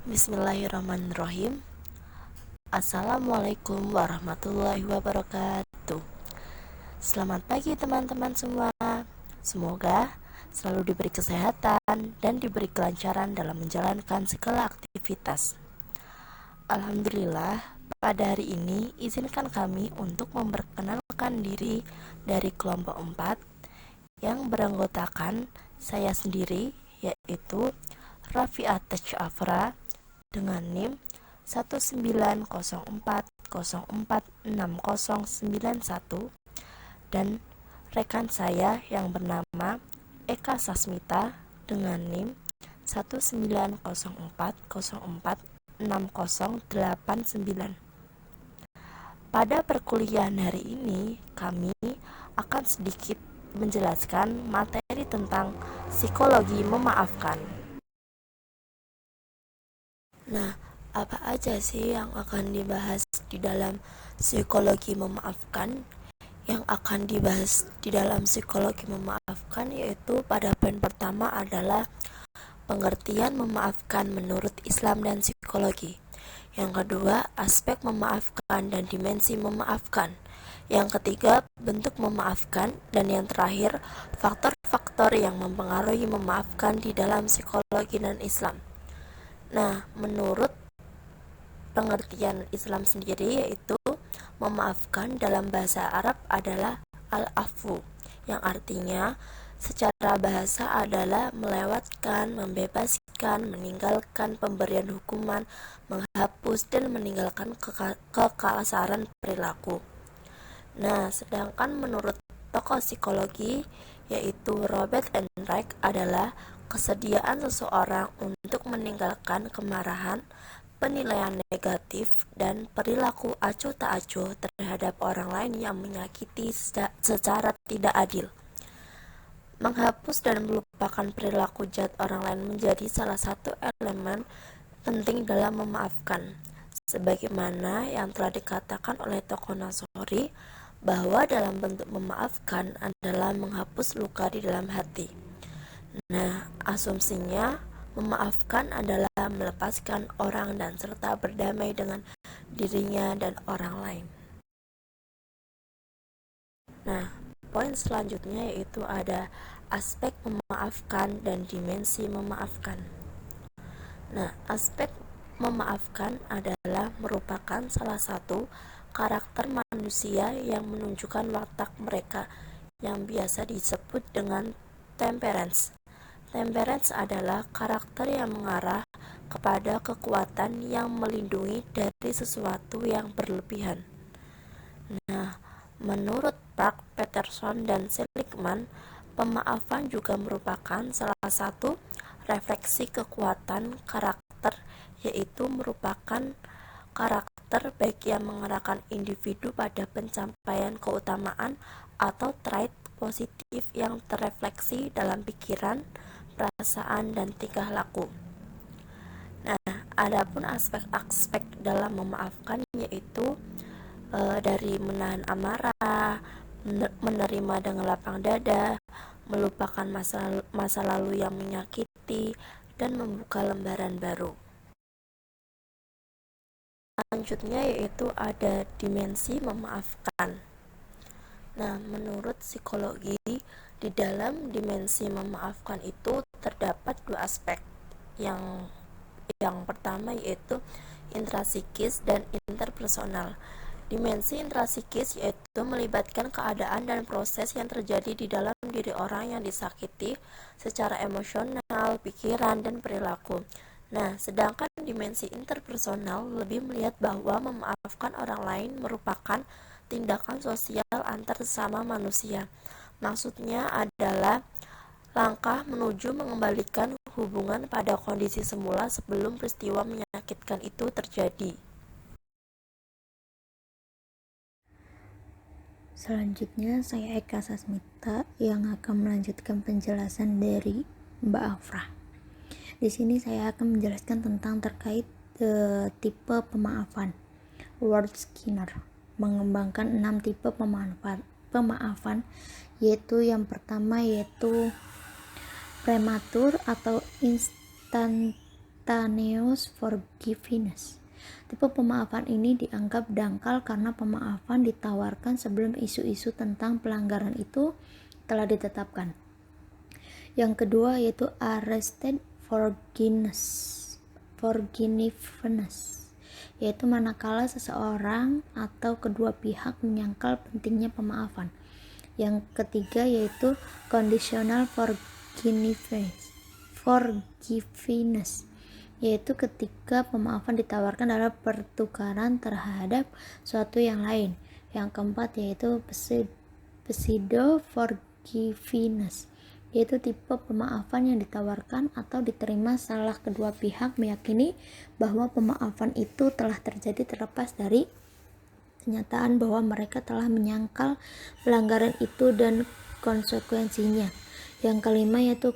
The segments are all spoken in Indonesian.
Bismillahirrahmanirrahim. Assalamualaikum warahmatullahi wabarakatuh. Selamat pagi teman-teman semua. Semoga selalu diberi kesehatan dan diberi kelancaran dalam menjalankan segala aktivitas. Alhamdulillah, pada hari ini izinkan kami untuk memperkenalkan diri dari kelompok 4 yang beranggotakan saya sendiri, yaitu Rafiat Afra dengan NIM 19040460091 dan rekan saya yang bernama Eka Sasmita dengan NIM 19040460089. Pada perkuliahan hari ini kami akan sedikit menjelaskan materi tentang psikologi memaafkan. Nah, apa aja sih yang akan dibahas di dalam psikologi memaafkan? Yang akan dibahas di dalam psikologi memaafkan yaitu pada poin pertama adalah pengertian memaafkan menurut Islam dan psikologi. Yang kedua, aspek memaafkan dan dimensi memaafkan. Yang ketiga, bentuk memaafkan. Dan yang terakhir, faktor-faktor yang mempengaruhi memaafkan di dalam psikologi dan Islam. Nah, menurut pengertian Islam sendiri yaitu memaafkan dalam bahasa Arab adalah al-afu, yang artinya secara bahasa adalah melewatkan, membebaskan, meninggalkan pemberian hukuman, menghapus, dan meninggalkan kekasaran perilaku. Nah, sedangkan menurut tokoh psikologi yaitu Robert Enright adalah kesediaan seseorang untuk meninggalkan kemarahan, penilaian negatif, dan perilaku acuh tak acuh terhadap orang lain yang menyakiti secara tidak adil. Menghapus dan melupakan perilaku jahat orang lain menjadi salah satu elemen penting dalam memaafkan. Sebagaimana yang telah dikatakan oleh tokoh Nasori, bahwa dalam bentuk memaafkan adalah menghapus luka di dalam hati. Nah, asumsinya memaafkan adalah melepaskan orang dan serta berdamai dengan dirinya dan orang lain. Nah, poin selanjutnya yaitu ada aspek memaafkan dan dimensi memaafkan. Nah, aspek memaafkan adalah merupakan salah satu karakter manusia yang menunjukkan watak mereka yang biasa disebut dengan temperance. Temperance adalah karakter yang mengarah kepada kekuatan yang melindungi dari sesuatu yang berlebihan. Nah, menurut Park, Peterson, dan Seligman, pemaafan juga merupakan salah satu refleksi kekuatan karakter, yaitu merupakan karakter baik yang mengarahkan individu pada pencapaian keutamaan atau trait positif yang terrefleksi dalam pikiran, perasaan, dan tingkah laku. Nah, adapun aspek-aspek dalam memaafkan yaitu dari menahan amarah, menerima dengan lapang dada, melupakan masa lalu yang menyakiti, dan membuka lembaran baru. Selanjutnya yaitu ada dimensi memaafkan. Nah, menurut psikologi, di dalam dimensi memaafkan itu terdapat dua aspek. Yang pertama yaitu intrasikis dan interpersonal. Dimensi intrasikis yaitu melibatkan keadaan dan proses yang terjadi di dalam diri orang yang disakiti secara emosional, pikiran, dan perilaku. Nah, sedangkan dimensi interpersonal lebih melihat bahwa memaafkan orang lain merupakan tindakan sosial antar sesama manusia. Maksudnya adalah langkah menuju mengembalikan hubungan pada kondisi semula sebelum peristiwa menyakitkan itu terjadi. Selanjutnya saya Eka Sasmita yang akan melanjutkan penjelasan dari Mbak Afrah. Di sini saya akan menjelaskan tentang terkait tipe pemaafan. Ward Skinner mengembangkan 6 tipe pemaafan, yaitu yang pertama yaitu prematur atau spontaneous forgiveness. Tipe pemaafan ini dianggap dangkal karena pemaafan ditawarkan sebelum isu-isu tentang pelanggaran itu telah ditetapkan. Yang kedua yaitu arrested forgiveness, yaitu manakala seseorang atau kedua pihak menyangkal pentingnya pemaafan. Yang ketiga yaitu conditional forgiveness, yaitu ketika pemaafan ditawarkan dalam pertukaran terhadap suatu yang lain. Yang keempat yaitu pseudo forgiveness, yaitu tipe pemaafan yang ditawarkan atau diterima setelah kedua pihak meyakini bahwa pemaafan itu telah terjadi terlepas dari kenyataan bahwa mereka telah menyangkal pelanggaran itu dan konsekuensinya. Yang kelima yaitu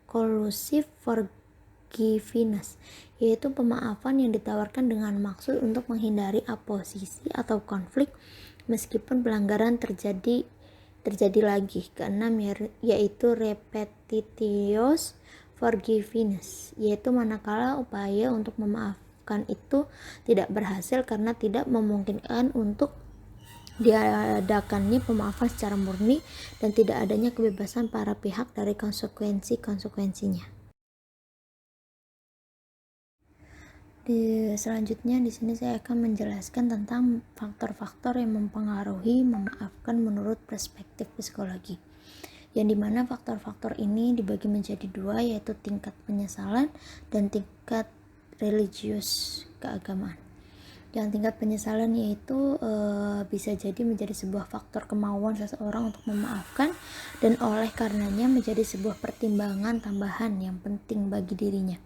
collusive forgiveness, yaitu pemaafan yang ditawarkan dengan maksud untuk menghindari oposisi atau konflik meskipun pelanggaran terjadi lagi. Keenam yaitu repetitious forgiveness, yaitu manakala upaya untuk memaafkan itu tidak berhasil karena tidak memungkinkan untuk diadakannya pemaafan secara murni dan tidak adanya kebebasan para pihak dari konsekuensinya. Selanjutnya di sini saya akan menjelaskan tentang faktor-faktor yang mempengaruhi memaafkan menurut perspektif psikologi, yang dimana faktor-faktor ini dibagi menjadi dua, yaitu tingkat penyesalan dan tingkat religius keagamaan. Yang tingkat penyesalan yaitu bisa jadi menjadi sebuah faktor kemauan seseorang untuk memaafkan dan oleh karenanya menjadi sebuah pertimbangan tambahan yang penting bagi dirinya.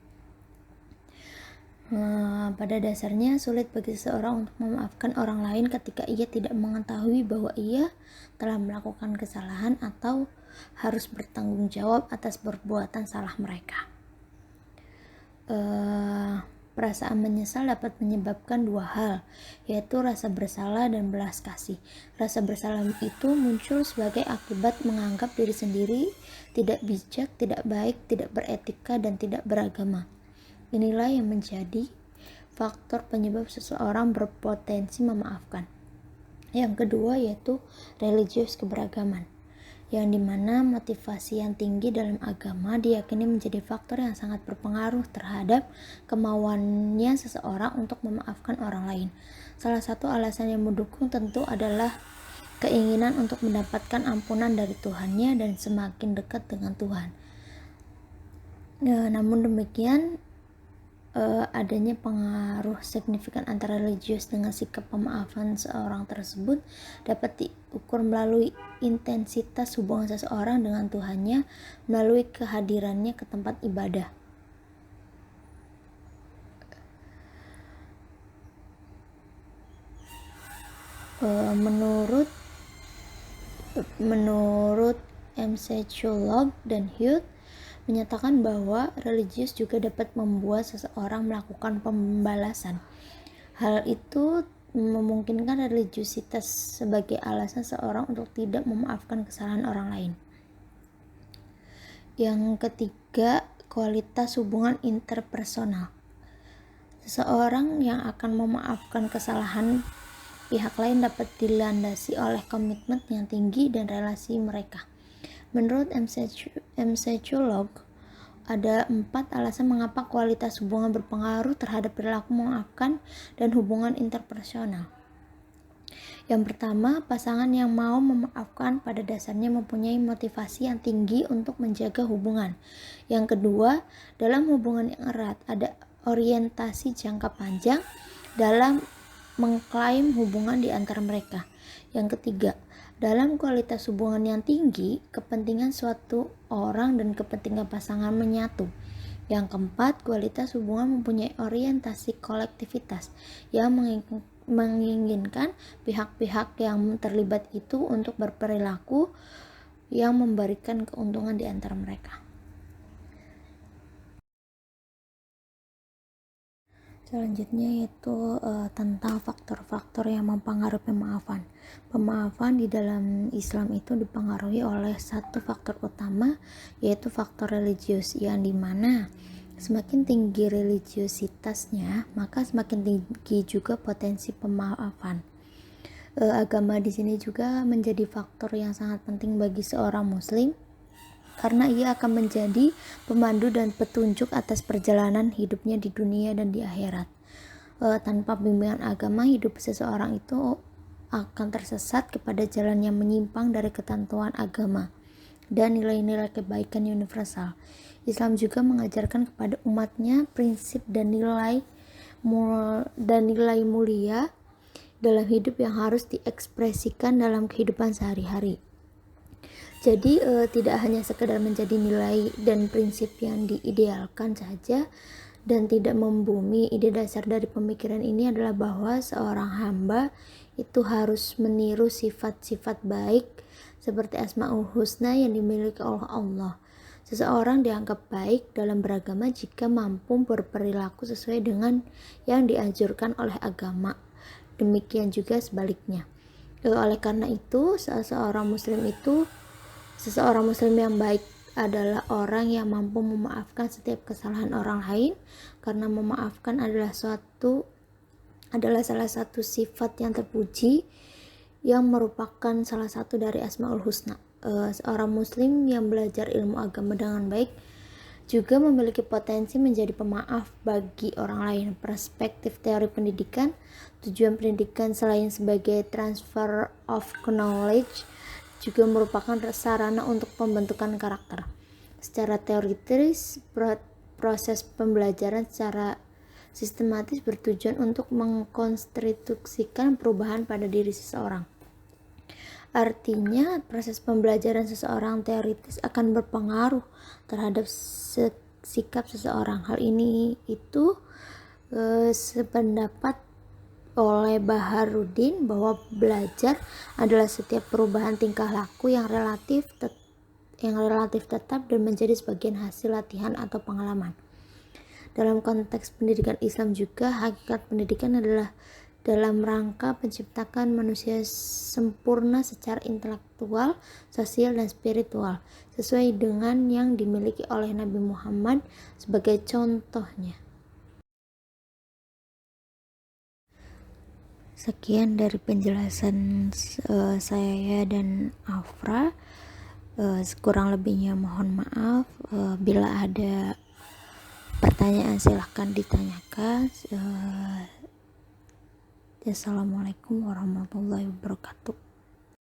Pada dasarnya sulit bagi seseorang untuk memaafkan orang lain ketika ia tidak mengetahui bahwa ia telah melakukan kesalahan atau harus bertanggung jawab atas perbuatan salah mereka. Perasaan menyesal dapat menyebabkan dua hal, yaitu rasa bersalah dan belas kasih. Rasa bersalah itu muncul sebagai akibat menganggap diri sendiri tidak bijak, tidak baik, tidak beretika, dan tidak beragama. Inilah yang menjadi faktor penyebab seseorang berpotensi memaafkan. Yang kedua yaitu religius keberagaman, yang dimana motivasi yang tinggi dalam agama diyakini menjadi faktor yang sangat berpengaruh terhadap kemauannya seseorang untuk memaafkan orang lain. Salah satu alasan yang mendukung tentu adalah keinginan untuk mendapatkan ampunan dari Tuhannya dan semakin dekat dengan Tuhan. Namun demikian, adanya pengaruh signifikan antara religius dengan sikap pemaafan seorang tersebut dapat diukur melalui intensitas hubungan seseorang dengan Tuhannya melalui kehadirannya ke tempat ibadah. Menurut MC Chulog dan Hughes menyatakan bahwa religius juga dapat membuat seseorang melakukan pembalasan. Hal itu memungkinkan religiusitas sebagai alasan seseorang untuk tidak memaafkan kesalahan orang lain. Yang ketiga, kualitas hubungan interpersonal. Seseorang yang akan memaafkan kesalahan pihak lain dapat dilandasi oleh komitmen yang tinggi dan relasi mereka. Menurut MC Chulog, ada 4 alasan mengapa kualitas hubungan berpengaruh terhadap perilaku memaafkan dan hubungan interpersonal. Yang pertama, pasangan yang mau memaafkan pada dasarnya mempunyai motivasi yang tinggi untuk menjaga hubungan. Yang kedua, dalam hubungan yang erat ada orientasi jangka panjang dalam mengklaim hubungan di antara mereka. Yang ketiga, dalam kualitas hubungan yang tinggi, kepentingan suatu orang dan kepentingan pasangan menyatu. Yang keempat, kualitas hubungan mempunyai orientasi kolektivitas yang menginginkan pihak-pihak yang terlibat itu untuk berperilaku yang memberikan keuntungan di antara mereka. Selanjutnya yaitu tentang faktor-faktor yang mempengaruhi pemaafan. Pemaafan di dalam Islam itu dipengaruhi oleh satu faktor utama, yaitu faktor religius, yang dimana Semakin tinggi religiositasnya, maka semakin tinggi juga potensi pemaafan. Agama di sini juga menjadi faktor yang sangat penting bagi seorang muslim, karena ia akan menjadi pemandu dan petunjuk atas perjalanan hidupnya di dunia dan di akhirat. Tanpa bimbingan agama, hidup seseorang itu akan tersesat kepada jalan yang menyimpang dari ketentuan agama dan nilai-nilai kebaikan universal. Islam juga mengajarkan kepada umatnya prinsip dan nilai mulia dalam hidup yang harus diekspresikan dalam kehidupan sehari-hari. Jadi tidak hanya sekedar menjadi nilai dan prinsip yang diidealkan saja, dan tidak membumi. Ide dasar dari pemikiran ini adalah bahwa seorang hamba itu harus meniru sifat-sifat baik seperti Asmaul Husna yang dimiliki oleh Allah. Seseorang dianggap baik dalam beragama jika mampu berperilaku sesuai dengan yang dianjurkan oleh agama. Demikian juga sebaliknya. Oleh karena itu, seseorang muslim yang baik adalah orang yang mampu memaafkan setiap kesalahan orang lain, karena memaafkan adalah salah satu sifat yang terpuji yang merupakan salah satu dari Asmaul Husna. Seorang muslim yang belajar ilmu agama dengan baik juga memiliki potensi menjadi pemaaf bagi orang lain. Perspektif teori pendidikan, tujuan pendidikan selain sebagai transfer of knowledge juga merupakan sarana untuk pembentukan karakter. Secara teoritis, proses pembelajaran secara sistematis bertujuan untuk mengkonstruksikan perubahan pada diri seseorang. Artinya, proses pembelajaran seseorang teoritis akan berpengaruh terhadap sikap seseorang. Hal ini itu sependapat oleh Baharudin bahwa belajar adalah setiap perubahan tingkah laku yang relatif tetap dan menjadi sebagian hasil latihan atau pengalaman. Dalam konteks pendidikan Islam juga, hakikat pendidikan adalah dalam rangka penciptakan manusia sempurna secara intelektual, sosial, dan spiritual, sesuai dengan yang dimiliki oleh Nabi Muhammad sebagai contohnya. Sekian dari penjelasan saya dan Afra. Kurang lebihnya mohon maaf. Bila ada pertanyaan silahkan ditanyakan. Assalamualaikum warahmatullahi wabarakatuh.